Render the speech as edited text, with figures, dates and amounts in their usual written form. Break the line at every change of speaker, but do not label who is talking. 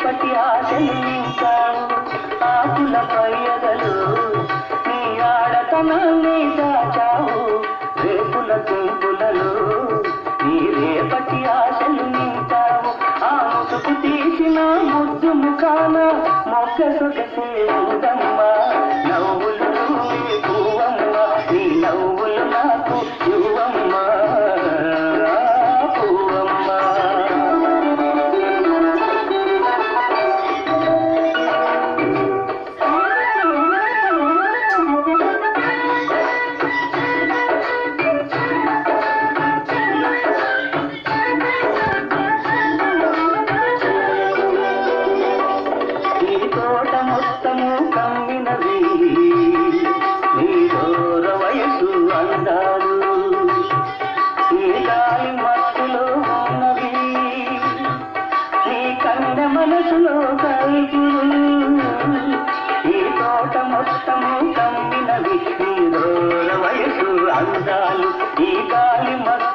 రేపటి ఆశలు నింపావు ఆకుల పయ్యదలు నీ ఆడతనాన్ని దాచావు రేపుల తుంపులలో నీ రేపటి ఆశలు నింపావు ఆ ముసుగు తీసిన ముద్దు ముఖాన మొక్క సొగసే ఉందమ్మా నవ్వులు పువ్వమ్మా నీ నవ్వులు నాకు యువమ్మా పువ్వమ్మా తోట మొత్తము కమ్మినవి నీ దూర వయసు అందాలు నీ గాలి మత్తులో ఉన్నవి నీ కన్న మనసులో కలుపులు ఈ తోట మొత్తము కమ్మినవి నీ దూర వయసు అందాలు ఈ గాలి మత్తు